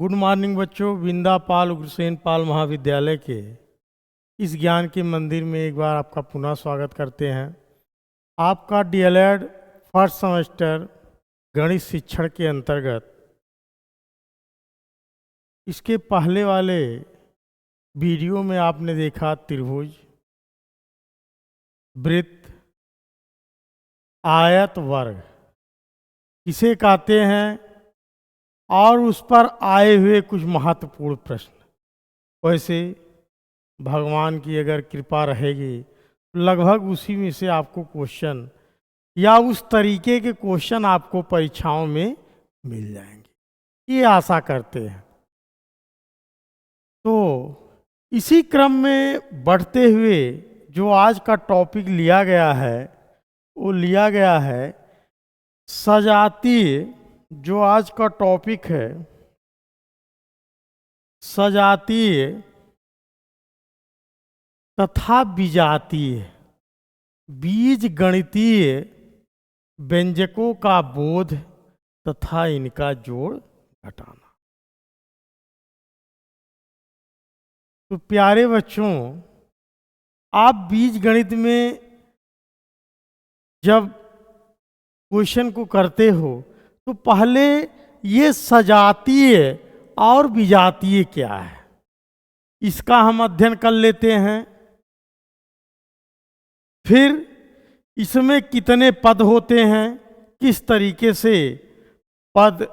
Good morning बच्चों। विंदा पाल उग्रसेन पाल महाविद्यालय के इस ज्ञान के मंदिर में एक बार आपका पुनः स्वागत करते हैं। आपका डीएलएड फर्स्ट सेमेस्टर गणित शिक्षण के अंतर्गत इसके पहले वाले वीडियो में आपने देखा त्रिभुज, वृत्त, आयत, वर्ग किसे कहते हैं और उस पर आए हुए कुछ महत्वपूर्ण प्रश्न। वैसे भगवान की अगर कृपा रहेगी लगभग उसी में से आपको क्वेश्चन या उस तरीके के क्वेश्चन आपको परीक्षाओं में मिल जाएंगे, ये आशा करते हैं। तो इसी क्रम में बढ़ते हुए जो आज का टॉपिक लिया गया है वो लिया गया है सजातीय। जो आज का टॉपिक है सजातीय तथा विजातीय बीज गणितीय व्यंजकों का बोध तथा इनका जोड़ घटाना। तो प्यारे बच्चों, आप बीज गणित में जब क्वेश्चन को करते हो तो पहले ये सजातीय और विजातीय क्या है इसका हम अध्ययन कर लेते हैं। फिर इसमें कितने पद होते हैं, किस तरीके से पद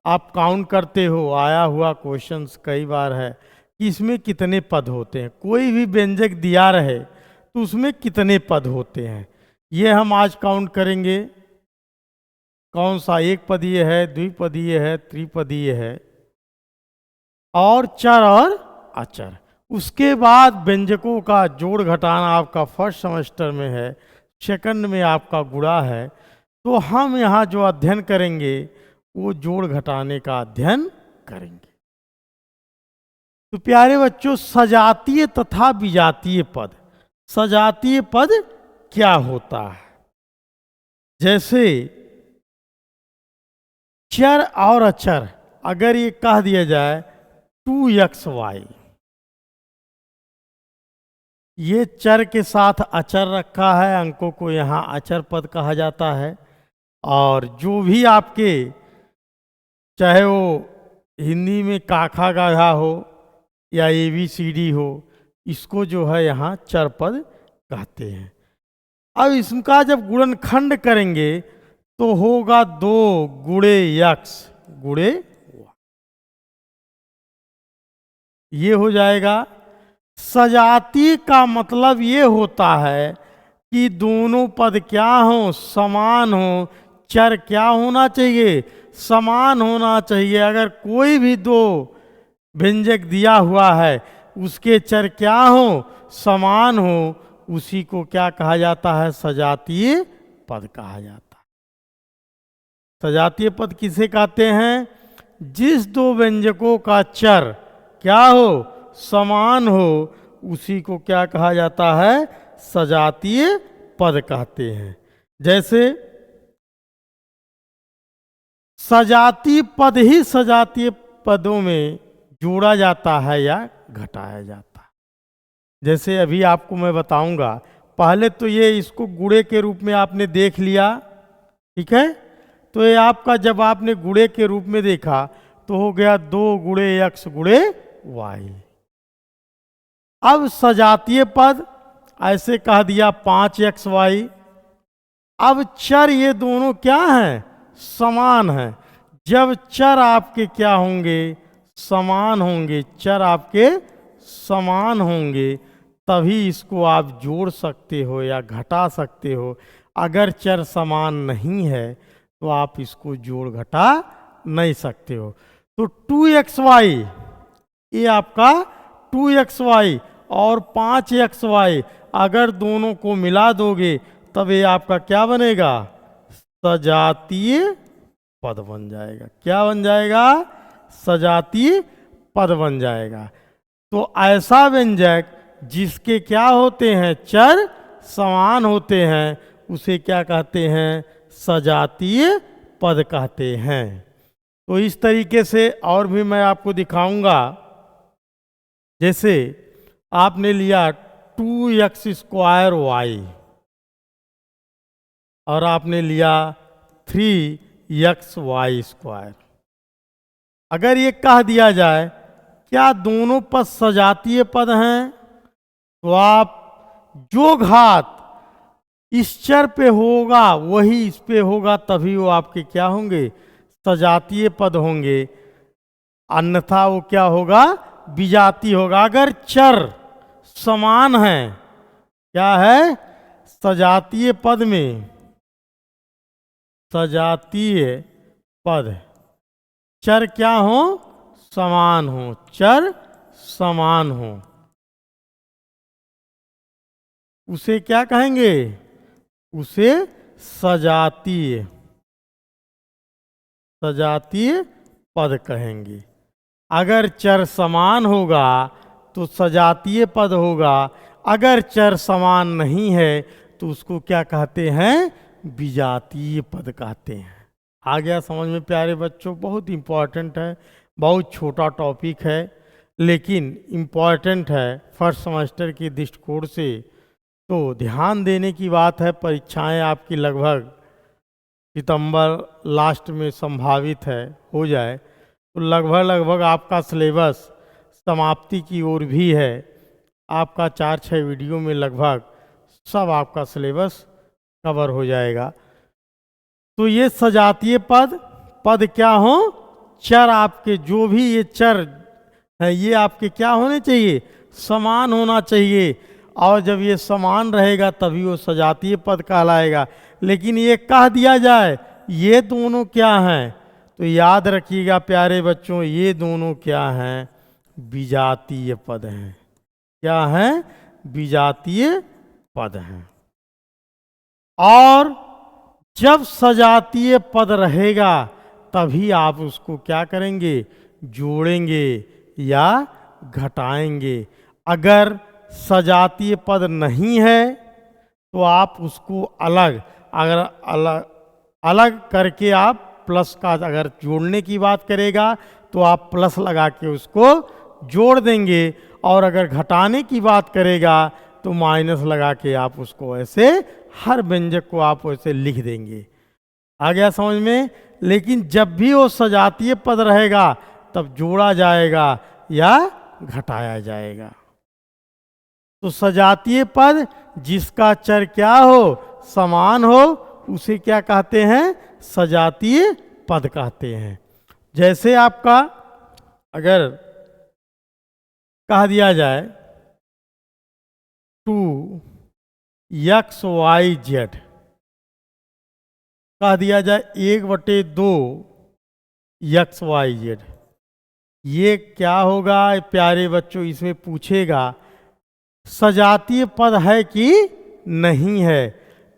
आप काउंट करते हो। आया हुआ क्वेश्चंस कई बार है कि इसमें कितने पद होते हैं, कोई भी व्यंजक दिया रहे तो उसमें कितने पद होते हैं, ये हम आज काउंट करेंगे। कौन सा एक पदीय है, द्विपदीय है, त्रिपदीय है, और चर और अचर। उसके बाद व्यंजकों का जोड़ घटाना आपका फर्स्ट सेमेस्टर में है, सेकंड में आपका गुणा है। तो हम यहाँ जो अध्ययन करेंगे वो जोड़ घटाने का अध्ययन करेंगे। तो प्यारे बच्चों, सजातीय तथा विजातीय पद। सजातीय पद क्या होता है? जैसे चर और अचर, अगर ये कह दिया जाए 2xy, ये चर के साथ अचर रखा है, अंकों को यहाँ अचर पद कहा जाता है। और जो भी आपके चाहे वो हिंदी में काखा गाघा हो या ABCD हो, इसको जो है यहाँ चर पद कहते हैं। अब इसका जब गुणनखंड करेंगे तो होगा 2 गुणे x गुणे y, ये हो जाएगा। सजातीय का मतलब ये होता है कि दोनों पद क्या हो, समान हो। चर क्या होना चाहिए, समान होना चाहिए। अगर कोई भी दो व्यंजक दिया हुआ है उसके चर क्या हो, समान हो, उसी को क्या कहा जाता है, सजातीय पद कहा जाता है। सजातीय पद किसे कहते हैं? जिस दो व्यंजकों का चर क्या हो, समान हो, उसी को क्या कहा जाता है, सजातीय पद कहते हैं। जैसे सजातीय पद ही सजातीय पदों में जोड़ा जाता है या घटाया जाता है। जैसे अभी आपको मैं बताऊंगा, पहले तो ये इसको गुणे के रूप में आपने देख लिया, ठीक है। तो ये आपका जब आपने गुणे के रूप में देखा तो हो गया 2 गुणे x गुणे y। अब सजातीय पद ऐसे कह दिया 5xy। अब चर ये दोनों क्या हैं, समान हैं। जब चर आपके क्या होंगे, समान होंगे, चर आपके समान होंगे, तभी इसको आप जोड़ सकते हो या घटा सकते हो। अगर चर समान नहीं है तो आप इसको जोड़ घटा नहीं सकते हो। तो 2xy, ये आपका 2xy और 5xy अगर दोनों को मिला दोगे तब ये आपका क्या बनेगा, सजातीय पद बन जाएगा। क्या बन जाएगा, सजातीय पद बन जाएगा। तो ऐसा व्यंजक जिसके क्या होते हैं, चर समान होते हैं, उसे क्या कहते हैं, सजातीय पद कहते हैं। तो इस तरीके से और भी मैं आपको दिखाऊंगा। जैसे आपने लिया 2x² और आपने लिया 3xy²। अगर ये कह दिया जाए क्या दोनों पद सजातीय पद हैं, तो आप जो घात इस चर पे होगा वही इस पे होगा, तभी वो आपके क्या होंगे, सजातीय पद होंगे। अन्यथा वो क्या होगा, विजातीय होगा। अगर चर समान है, क्या है, सजातीय पद में, सजातीय पद चर क्या हो, समान हो, चर समान हो, उसे क्या कहेंगे, उसे सजातीय पद कहेंगे। अगर चर समान होगा तो सजातीय पद होगा, अगर चर समान नहीं है तो उसको क्या कहते हैं, विजातीय पद कहते हैं। आ गया समझ में प्यारे बच्चों? बहुत इंपॉर्टेंट है, बहुत छोटा टॉपिक है लेकिन इम्पॉर्टेंट है फर्स्ट सेमेस्टर के दृष्टिकोण से। तो ध्यान देने की बात है। परीक्षाएं आपकी लगभग सितंबर लास्ट में संभावित है हो जाए, तो लगभग आपका सिलेबस समाप्ति की ओर भी है। आपका 4-6 वीडियो में लगभग सब आपका सिलेबस कवर हो जाएगा। तो ये सजातीय पद क्या हो, चर आपके जो भी ये चर है ये आपके क्या होने चाहिए, समान होना चाहिए। और जब ये समान रहेगा तभी वो सजातीय पद कहलाएगा। लेकिन ये कह दिया जाए ये दोनों क्या हैं, तो याद रखिएगा प्यारे बच्चों, ये दोनों क्या हैं, विजातीय पद हैं। क्या हैं, विजातीय पद हैं। और जब सजातीय पद रहेगा तभी आप उसको क्या करेंगे, जोड़ेंगे या घटाएंगे। अगर सजातीय पद नहीं है तो आप उसको अलग करके आप प्लस का, अगर जोड़ने की बात करेगा तो आप प्लस लगा के उसको जोड़ देंगे, और अगर घटाने की बात करेगा तो माइनस लगा के आप उसको ऐसे हर व्यंजक को आप ऐसे लिख देंगे। आ गया समझ में? लेकिन जब भी वो सजातीय पद रहेगा तब जोड़ा जाएगा या घटाया जाएगा। तो सजातीय पद जिसका चर क्या हो, समान हो, उसे क्या कहते हैं, सजातीय पद कहते हैं। जैसे आपका अगर कह दिया जाए 2xyz, कह दिया जाए 1/2 xyz, ये क्या होगा प्यारे बच्चों, इसमें पूछेगा सजातीय पद है कि नहीं है।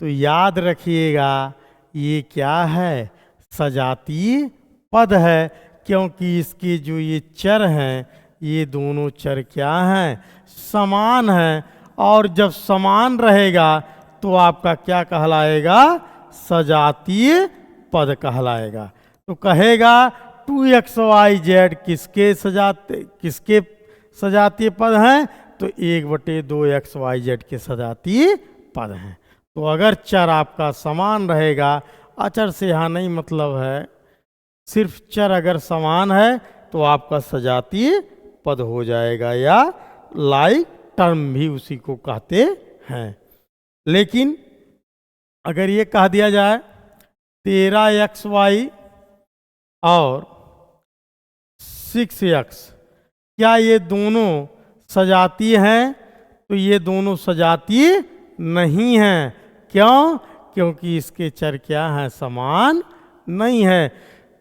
तो याद रखिएगा ये क्या है, सजातीय पद है, क्योंकि इसके जो ये चर हैं ये दोनों चर क्या हैं, समान हैं। और जब समान रहेगा तो आपका क्या कहलाएगा, सजातीय पद कहलाएगा। तो कहेगा 2xyz किसके सजातीय पद हैं, तो 1/2 xyz के सजातीय पद हैं। तो अगर चर आपका समान रहेगा, अचर से यहाँ नहीं मतलब है, सिर्फ चर अगर समान है तो आपका सजातीय पद हो जाएगा, या लाइक टर्म भी उसी को कहते हैं। लेकिन अगर ये कह दिया जाए 13xy और 6x, क्या ये दोनों सजातीय हैं, तो ये दोनों सजातीय नहीं हैं। क्यों? क्योंकि इसके चर क्या हैं, समान नहीं है।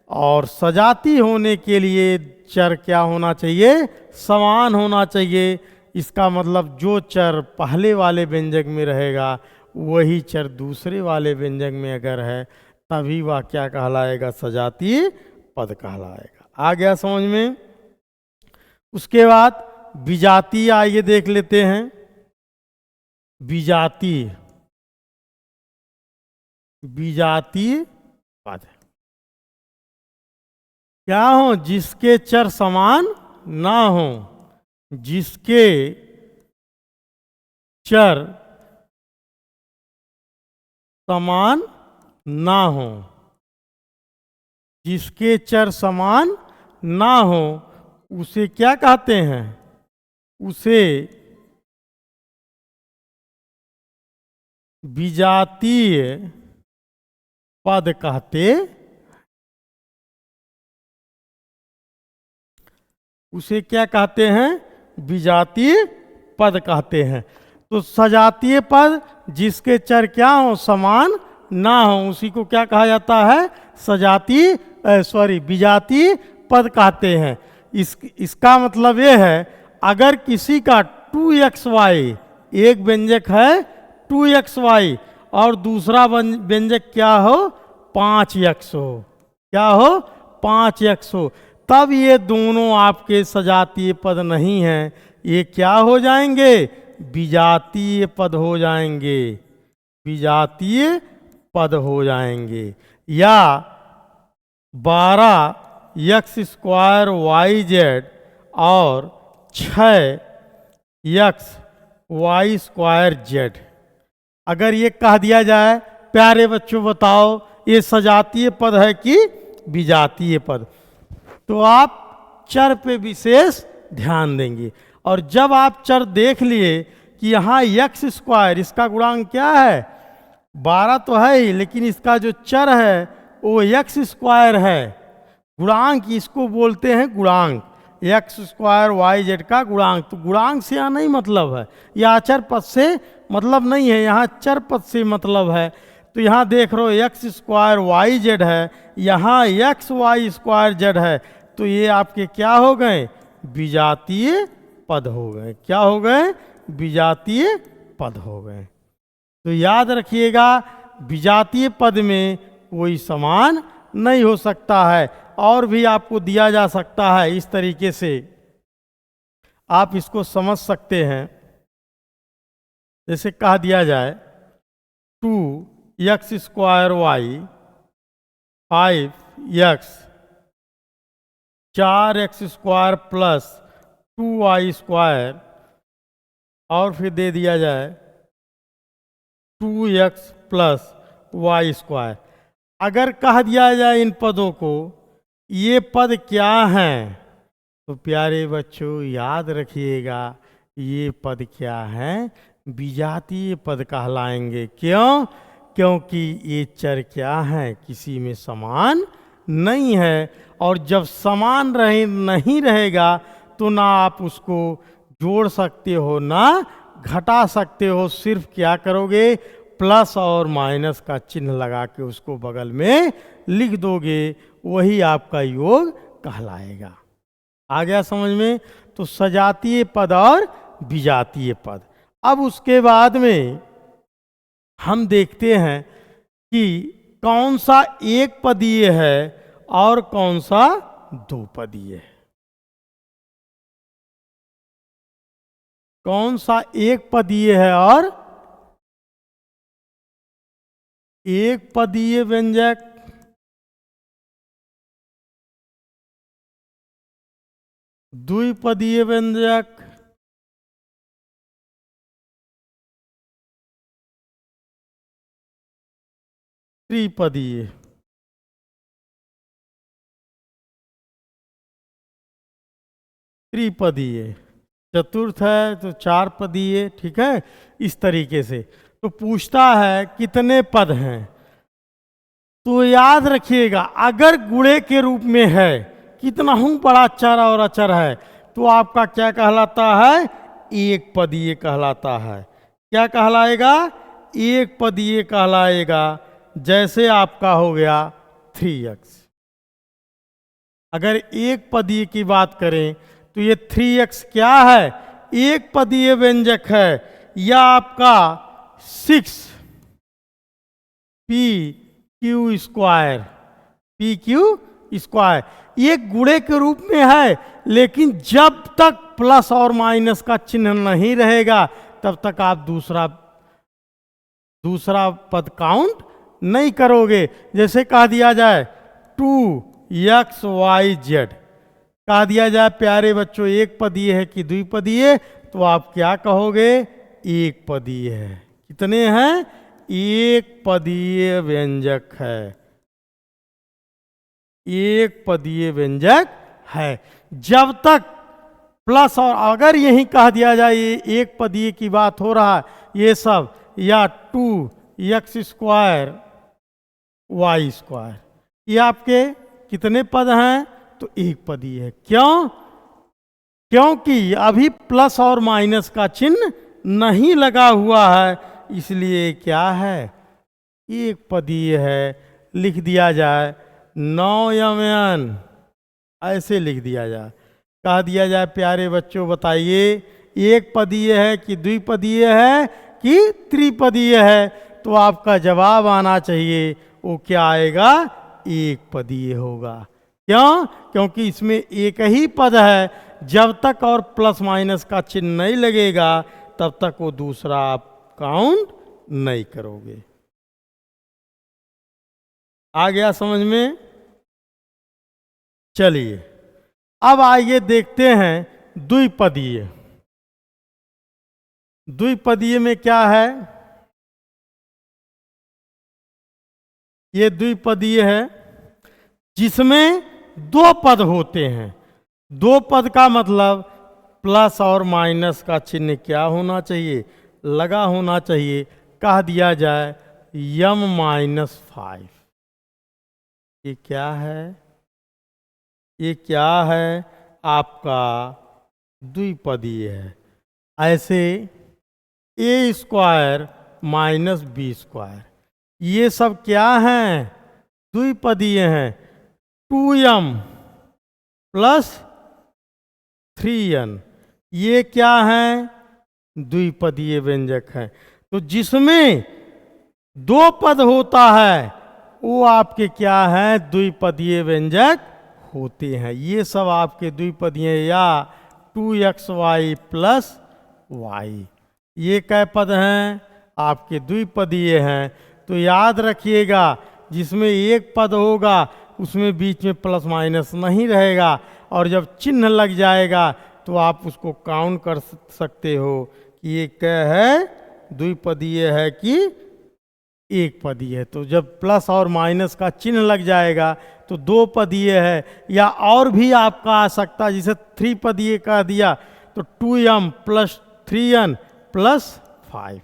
और सजातीय होने के लिए चर क्या होना चाहिए, समान होना चाहिए। इसका मतलब जो चर पहले वाले व्यंजक में रहेगा वही चर दूसरे वाले व्यंजक में अगर है तभी वह क्या कहलाएगा, सजातीय पद कहलाएगा। आ गया समझ में? उसके बाद विजातीय आइए देख लेते हैं। विजातीय पद क्या हो? जिसके चर समान ना हो, जिसके चर समान ना हो, जिसके चर समान ना हो उसे क्या कहते हैं? उसे विजातीय पद कहते, उसे क्या कहते हैं? विजातीय पद कहते हैं। तो सजातीय पद जिसके चर क्या हो? समान ना हो, उसी को क्या कहा जाता है? विजातीय पद कहते हैं। इसका मतलब ये है, अगर किसी का 2xy, एक व्यंजक है 2xy और दूसरा व्यंजक क्या हो? 5x हो। क्या हो? 5x हो, तब ये दोनों आपके सजातीय पद नहीं हैं, ये क्या हो जाएंगे? विजातीय पद हो जाएंगे, विजातीय पद हो जाएंगे। या 12x² YZ और 6xy² Z, अगर ये कह दिया जाए, प्यारे बच्चों बताओ ये सजातीय पद है कि विजातीय पद? तो आप चर पे विशेष ध्यान देंगे। और जब आप चर देख लिए कि यहाँ x², इसका गुणांक क्या है? 12 तो है ही, लेकिन इसका जो चर है वो x² है। गुणांक इसको बोलते हैं गुणांक, x² YZ का गुणांक। तो गुणांक से यहाँ नहीं मतलब है, यह अचर पद से मतलब नहीं है, यहाँ चर पद से मतलब है। तो यहाँ देख रहे हो x² YZ है, यहाँ xy² Z है, तो ये आपके क्या हो गए? विजातीय पद हो गए। क्या हो गए? विजातीय पद हो गए। तो याद रखिएगा, विजातीय पद में कोई समान नहीं हो सकता है। और भी आपको दिया जा सकता है, इस तरीके से आप इसको समझ सकते हैं। जैसे कह दिया जाए 2x² y 5x 4x² plus 2y², और फिर दे दिया जाए 2x प्लस y²। अगर कह दिया जाए इन पदों को, ये पद क्या हैं? तो प्यारे बच्चों याद रखिएगा, ये पद क्या हैं? विजातीय पद कहलाएंगे। क्यों? क्योंकि ये चर क्या हैं? किसी में समान नहीं है। और जब समान नहीं रहेगा तो ना आप उसको जोड़ सकते हो ना घटा सकते हो। सिर्फ क्या करोगे? प्लस और माइनस का चिन्ह लगा के उसको बगल में लिख दोगे, वही आपका योग कहलाएगा। आ गया समझ में? तो सजातीय पद और विजातीय पद। अब उसके बाद में हम देखते हैं कि कौन सा एक पदीय है और कौन सा दो पदीय है। कौन सा एक पदीय है और एक पदीय व्यंजक, द्विपदीय व्यंजक, त्रिपदीय। त्रिपदीय, चतुर्थ है तो 4 पदीय। ठीक है, इस तरीके से। तो पूछता है कितने पद हैं? तो याद रखिएगा, अगर गुणे के रूप में है, कितना हूं बड़ा चर और अचर है, तो आपका क्या कहलाता है? एक पदीय कहलाता है। क्या कहलाएगा? एक पदीय कहलाएगा। जैसे आपका हो गया 3x। अगर एक पदीय की बात करें तो ये 3x क्या है? एक पदीय व्यंजक है। या आपका 6pq², pq², ये गुणे के रूप में है, लेकिन जब तक प्लस और माइनस का चिन्ह नहीं रहेगा तब तक आप दूसरा पद काउंट नहीं करोगे। जैसे कह दिया जाए एक्स वाई जेड कह दिया जाए प्यारे बच्चों एक पदीय है कि द्विपदीय, तो आप क्या कहोगे? एक पदीय है। कितने हैं? एक पदीय व्यंजक है, एक पदीय व्यंजक है। जब तक प्लस और अगर यही कह दिया जाए ये एक पदीय की बात हो रहा है ये सब, या 2x² y², ये आपके कितने पद हैं? तो एक पदीय है। क्यों? क्योंकि अभी प्लस और माइनस का चिन्ह नहीं लगा हुआ है, इसलिए क्या है? एक पदीय है। लिख दिया जाए 9mn, ऐसे लिख दिया जाए। कह दिया जाए प्यारे बच्चों बताइए एक पदीय है कि द्विपदीय है कि त्रिपदीय है? तो आपका जवाब आना चाहिए वो क्या आएगा? एक पदीय होगा। क्यों? क्योंकि इसमें एक ही पद है, जब तक और प्लस माइनस का चिन्ह नहीं लगेगा तब तक वो दूसरा आप काउंट नहीं करोगे। आ गया समझ में? चलिए अब आइए देखते हैं द्विपदीय। द्विपदीय में क्या है? ये द्विपदीय है जिसमें दो पद होते हैं। दो पद का मतलब प्लस और माइनस का चिन्ह क्या होना चाहिए? लगा होना चाहिए। कह दिया जाए m-5। ये क्या है? ये क्या है? आपका द्विपदीय है। ऐसे a² माइनस b², ये सब क्या हैं? द्विपदीय हैं। 2m प्लस 3n, ये क्या हैं? द्विपदीय व्यंजक हैं। तो जिसमें दो पद होता है वो आपके क्या हैं? द्विपदीय व्यंजक होते हैं। ये सब आपके द्विपदीय, या 2xy प्लस y, ये कै पद हैं? आपके द्विपदीय हैं। तो याद रखिएगा जिसमें एक पद होगा उसमें बीच में प्लस माइनस नहीं रहेगा, और जब चिन्ह लग जाएगा तो आप उसको काउंट कर सकते हो कि ये क्या है? द्विपदीय है कि एक पदीय है। तो जब प्लस और माइनस का चिन्ह लग जाएगा तो दो पदीय है, या और भी आपका आ सकता है, जैसे त्रिपदीय कह दिया तो 2m प्लस 3n प्लस 5।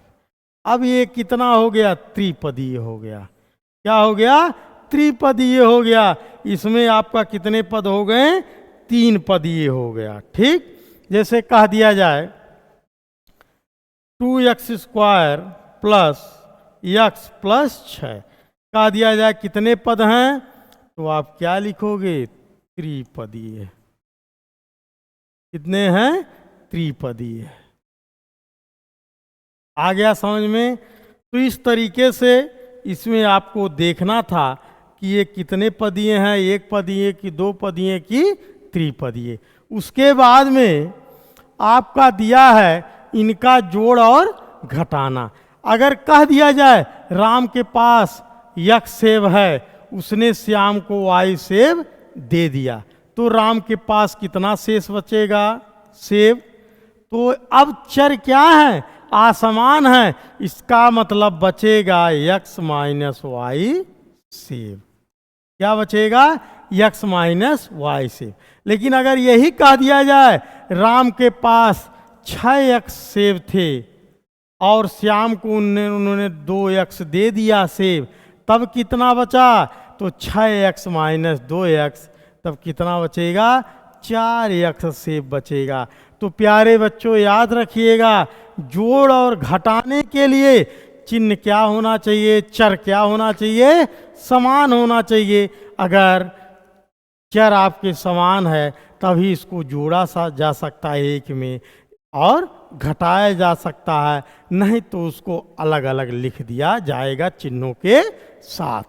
अब ये कितना हो गया? त्रिपदीय हो गया। क्या हो गया? त्रिपदीय हो गया। इसमें आपका कितने पद हो गए? 3 पदीय हो गया। ठीक, जैसे कह दिया जाए 2x² प्लस x प्लस 6, कह दिया जाए कितने पद हैं? तो आप क्या लिखोगे? त्रिपदीय। कितने हैं? त्रिपदीय। आ गया समझ में? तो इस तरीके से इसमें आपको देखना था कि ये कितने पदीय हैं, एक पदीय की, दो पदीय की, त्रिपदीय। उसके बाद में आपका दिया है इनका जोड़ और घटाना। अगर कह दिया जाए राम के पास x सेब है, उसने श्याम को y सेब दे दिया, तो राम के पास कितना शेष बचेगा? सेब। तो अब चर क्या है? असमान है, इसका मतलब बचेगा x माइनस वाई सेब। क्या बचेगा? x माइनस वाई सेब। लेकिन अगर यही कह दिया जाए राम के पास 6x सेब थे और श्याम को उन्होंने 2x दे दिया सेब, तब कितना बचा? तो 6x माइनस 2x, तब कितना बचेगा? 4x सेब बचेगा। तो प्यारे बच्चों याद रखिएगा, जोड़ और घटाने के लिए चिन्ह क्या होना चाहिए? चर क्या होना चाहिए? समान होना चाहिए। अगर चर आपके समान है तभी इसको जोड़ा जा सकता है एक में, और घटाया जा सकता है, नहीं तो उसको अलग अलग लिख दिया जाएगा चिन्हों के साथ।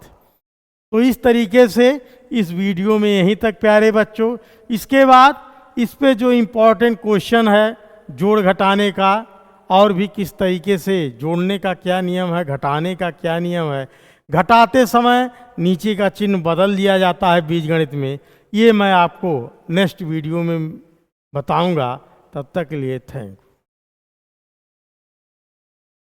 तो इस तरीके से इस वीडियो में यहीं तक प्यारे बच्चों। इसके बाद इस पे जो इम्पोर्टेंट क्वेश्चन है जोड़ घटाने का, और भी किस तरीके से जोड़ने का क्या नियम है, घटाने का क्या नियम है, घटाते समय नीचे का चिन्ह बदल दिया जाता है बीजगणित में। ये मैं आपको नेक्स्ट वीडियो में बताऊंगा। तब तक के लिए थैंक यू।